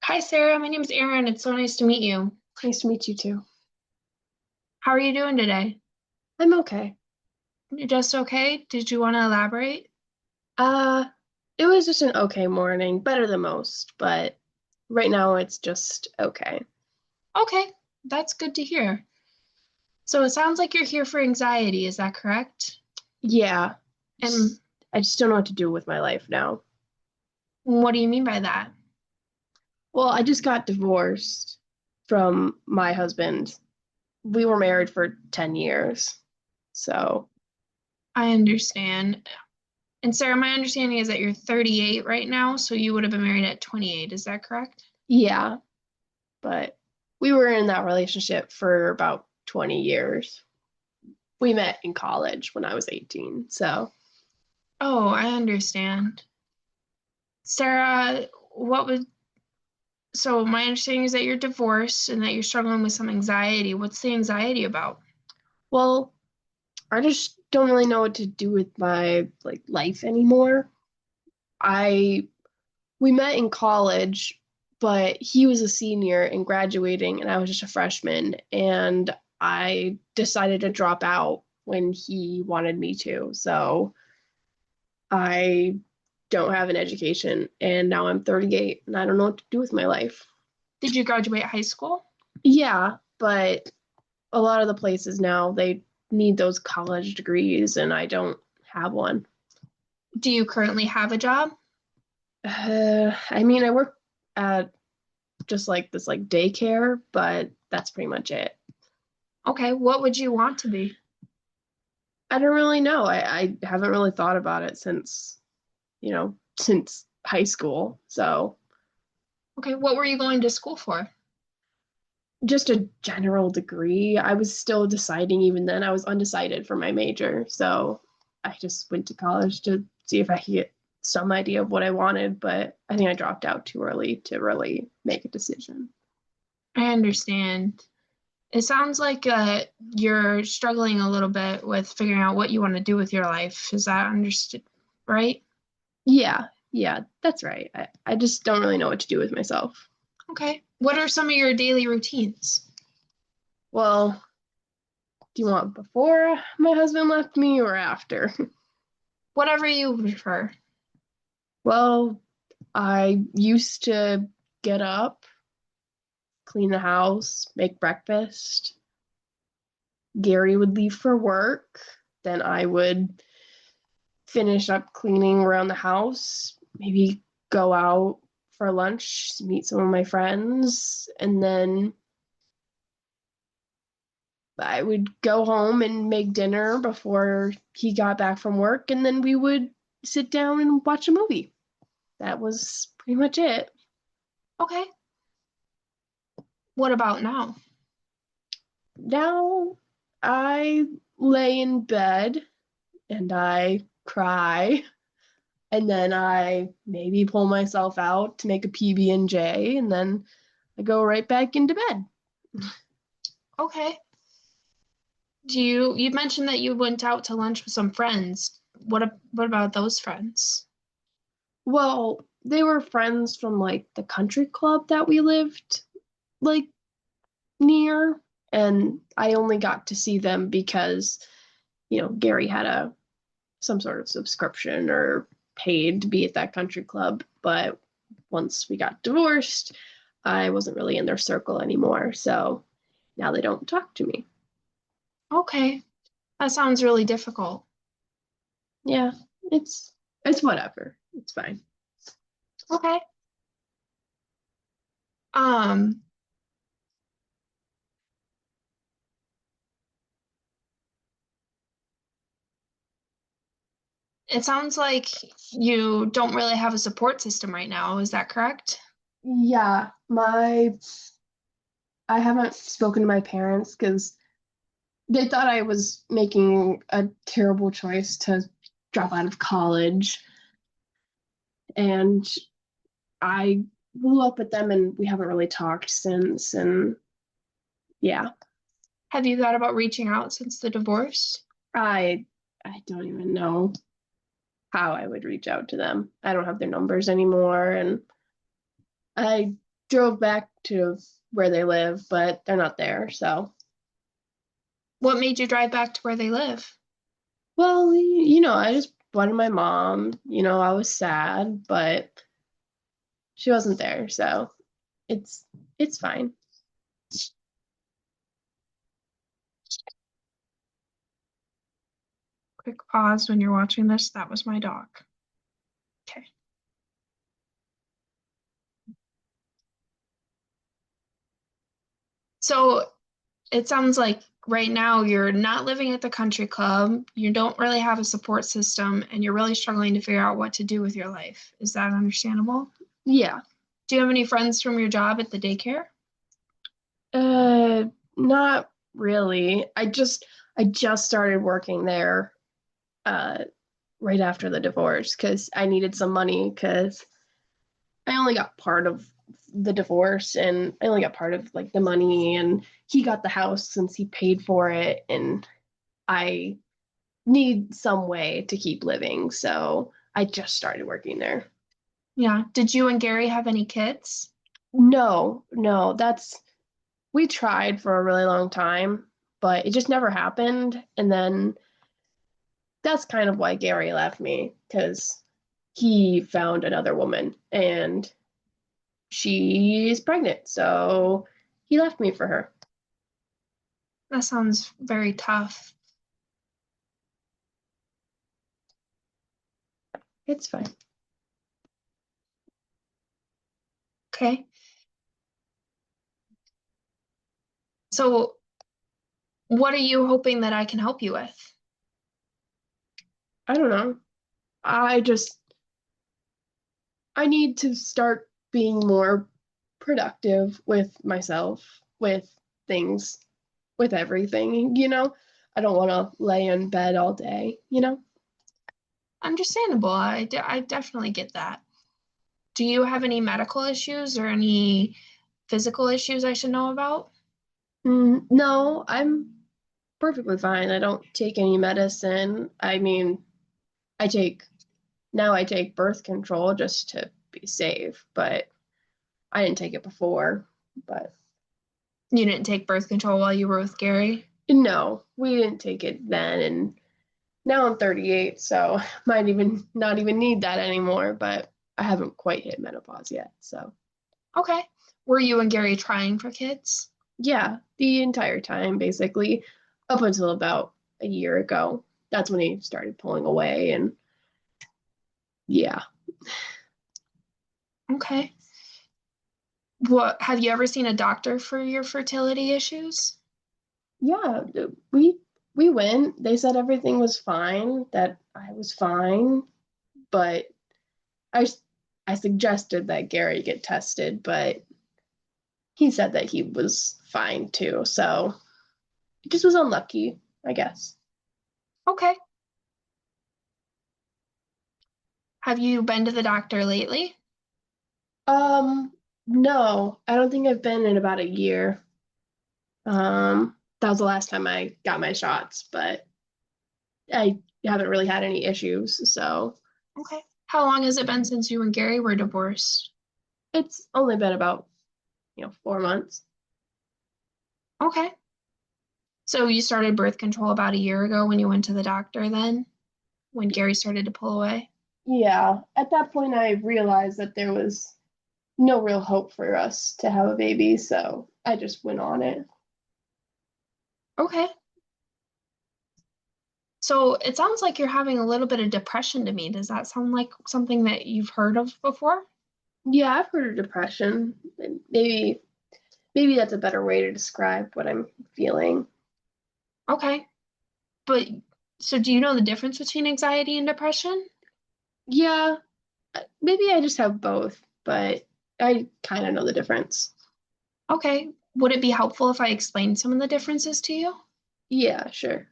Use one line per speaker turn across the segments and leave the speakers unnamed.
Hi, Sarah. My name is Erin. It's so nice to meet you.
Nice to meet you too.
How are you doing today?
I'm okay.
You just okay? Did you want to elaborate?
Uh, it was just an okay morning, better than most, but right now it's just okay.
Okay, that's good to hear. So it sounds like you're here for anxiety. Is that correct?
Yeah,
And
just, I just don't know what to do with my life now.
what do you mean by that?
Well, I just got divorced from my husband. We were married for 10 years. So,
I understand. And Sarah, my understanding is that you're 38 right now, so you would have been married at 28. Is that correct?
yeah, but we were in that relationship for about 20 years. We met in college when I was 18. So,
Oh, I understand. Sarah, so my understanding is that you're divorced and that you're struggling with some anxiety. What's the anxiety about?
well, I just don't really know what to do with my life anymore. I We met in college, but he was a senior and graduating and I was just a freshman and I decided to drop out when he wanted me to. So I don't have an education and now I'm 38 and I don't know what to do with my life.
Did you graduate high school?
Yeah, but a lot of the places now they need those college degrees and I don't have one.
Do you currently have a job?
I mean, I work at just like this daycare, but that's pretty much it.
Okay, what would you want to be?
I don't really know. I haven't really thought about it since high school. So
Okay, what were you going to school for?
just a general degree. I was still deciding even then. I was undecided for my major. So I just went to college to see if I could get some idea of what I wanted, but I think I dropped out too early to really make a decision.
I understand. It sounds like you're struggling a little bit with figuring out what you want to do with your life. Is that understood, right?
Yeah, yeah, that's right. I just don't really know what to do with myself.
Okay. What are some of your daily routines?
Well, do you want before my husband left me or after?
Whatever you prefer.
Well, I used to get up, clean the house, make breakfast. Gary would leave for work. Then I would finish up cleaning around the house, maybe go out for lunch, meet some of my friends, and then I would go home and make dinner before he got back from work, and then we would sit down and watch a movie. That was pretty much it.
Okay. What about now?
Now I lay in bed and I cry and then I maybe pull myself out to make a PB&J and then I go right back into bed.
Okay. You mentioned that you went out to lunch with some friends. What about those friends?
Well, they were friends from the country club that we lived like near, and I only got to see them because Gary had a some sort of subscription or paid to be at that country club. But once we got divorced, I wasn't really in their circle anymore. So now they don't talk to me.
Okay. That sounds really difficult.
Yeah, it's whatever. It's fine.
Okay. Um, it sounds like you don't really have a support system right now. Is that correct?
Yeah, my I haven't spoken to my parents because they thought I was making a terrible choice to drop out of college, and I blew up with them, and we haven't really talked since. And yeah,
Have you thought about reaching out since the divorce?
I I don't even know how I would reach out to them. I don't have their numbers anymore, and I drove back to where they live, but they're not there. So,
What made you drive back to where they live?
well, I just wanted my mom. I was sad, but she wasn't there, so it's it's fine.
Quick pause when you're watching this. That was my dog. Okay. So it sounds like right now you're not living at the country club, you don't really have a support system, and you're really struggling to figure out what to do with your life. Is that understandable?
Yeah.
Do you have any friends from your job at the daycare?
Uh, Not really. I just started working there right after the divorce because I needed some money because I only got part of the divorce and I only got part of like the money and he got the house since he paid for it and I need some way to keep living. So I just started working there.
Yeah. Did you and Gary have any kids?
No, no, we tried for a really long time, but it just never happened. And then that's kind of why Gary left me because he found another woman and she's pregnant. So he left me for her.
That sounds very tough.
It's fine.
Okay. So, what are you hoping that I can help you with?
I don't know. I just, I need to start being more productive with myself, with things, with everything. I don't want to lay in bed all day.
Understandable. I definitely get that. Do you have any medical issues or any physical issues I should know about?
No, I'm perfectly fine. I don't take any medicine. I mean, I take I take birth control just to be safe, but I didn't take it before. But
You didn't take birth control while you were with Gary?
no, we didn't take it then. And now I'm 38, so might even not even need that anymore, but I haven't quite hit menopause yet. So
Okay. Were you and Gary trying for kids?
yeah, the entire time, basically, up until about a year ago. That's when he started pulling away. And yeah,
Okay. What, have you ever seen a doctor for your fertility issues?
yeah, we went. They said everything was fine, that I was fine, but I I suggested that Gary get tested, but he said that he was fine too. So it just was unlucky, I guess.
Okay. Have you been to the doctor lately?
Um, no, I don't think I've been in about a year. That was the last time I got my shots, but I haven't really had any issues. So
Okay. How long has it been since you and Gary were divorced?
it's only been about, 4 months.
Okay. So you started birth control about a year ago when you went to the doctor then, when Gary started to pull away?
Yeah, at that point, I realized that there was no real hope for us to have a baby, so I just went on it.
Okay. So it sounds like you're having a little bit of depression to me. Does that sound like something that you've heard of before?
Yeah, I've heard of depression. And maybe that's a better way to describe what I'm feeling.
Okay. But so do you know the difference between anxiety and depression?
Yeah, maybe I just have both, but I kind of know the difference.
Okay. Would it be helpful if I explained some of the differences to you?
Yeah, sure.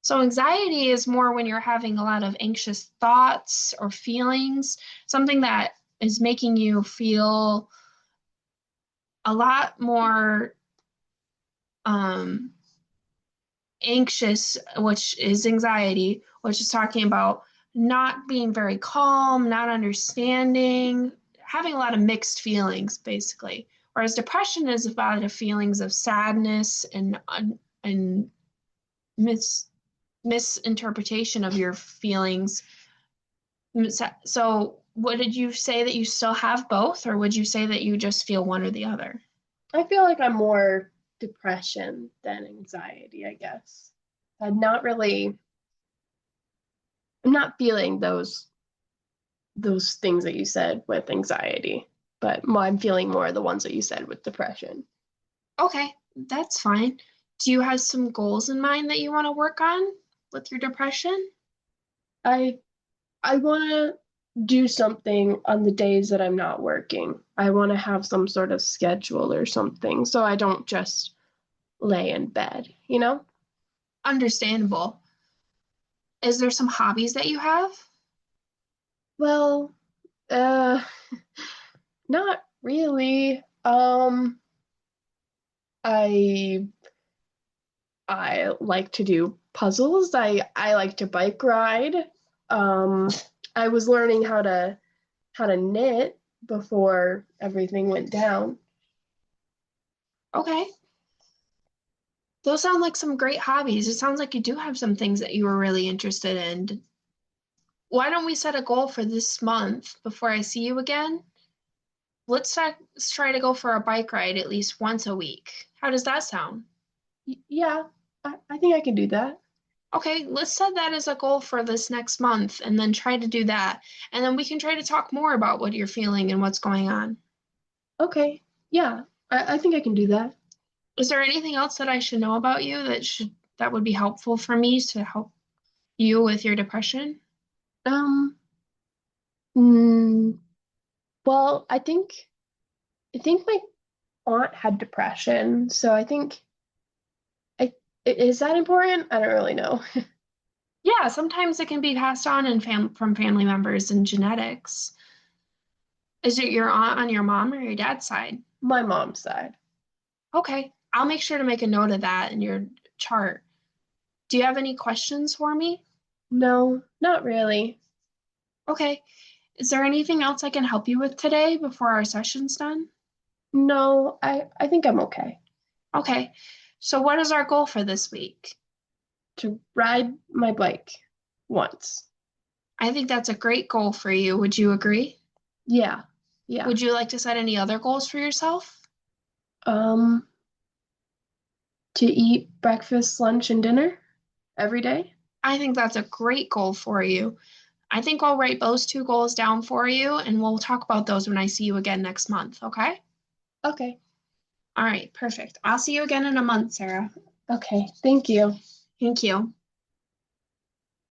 So anxiety is more when you're having a lot of anxious thoughts or feelings, something that is making you feel a lot more um, anxious, which is anxiety, which is talking about not being very calm, not understanding, having a lot of mixed feelings, basically. Whereas depression is about the feelings of sadness and mis misinterpretation of your feelings. So, what did you say that you still have both, or would you say that you just feel one or the other?
I feel like I'm more depression than anxiety, I guess. I'm not really, I'm not feeling those things that you said with anxiety, but I'm feeling more the ones that you said with depression.
Okay, that's fine. Do you have some goals in mind that you want to work on with your depression?
I I want to do something on the days that I'm not working. I want to have some sort of schedule or something so I don't just lay in bed, you know?
Understandable. Is there some hobbies that you have?
Well, not really. I I like to do puzzles. I like to bike ride. Um, I was learning how to knit before everything went down.
Okay. Those sound like some great hobbies. It sounds like you do have some things that you were really interested in. Why don't we set a goal for this month before I see you again? Let's try to go for a bike ride at least once a week. How does that sound?
Yeah, I think I can do that.
Okay, let's set that as a goal for this next month and then try to do that. And then we can try to talk more about what you're feeling and what's going on.
Okay, yeah, I think I can do that.
Is there anything else that I should know about you that would be helpful for me to help you with your depression?
Um, mm, well, I think my aunt had depression, so I think is that important? I don't really know.
Yeah, sometimes it can be passed on from family members and genetics. Is it your aunt on your mom or your dad's side?
My mom's side.
Okay, I'll make sure to make a note of that in your chart. Do you have any questions for me?
No, not really.
Okay, is there anything else I can help you with today before our session's done?
No, I think I'm okay.
Okay, so what is our goal for this week?
To ride my bike once.
I think that's a great goal for you. Would you agree?
Yeah, yeah.
Would you like to set any other goals for yourself?
Um, to eat breakfast, lunch, and dinner every day.
I think that's a great goal for you. I think I'll write those two goals down for you and we'll talk about those when I see you again next month, okay?
Okay,
All right, perfect. I'll see you again in a month, Sarah.
okay. Thank you.
Thank you.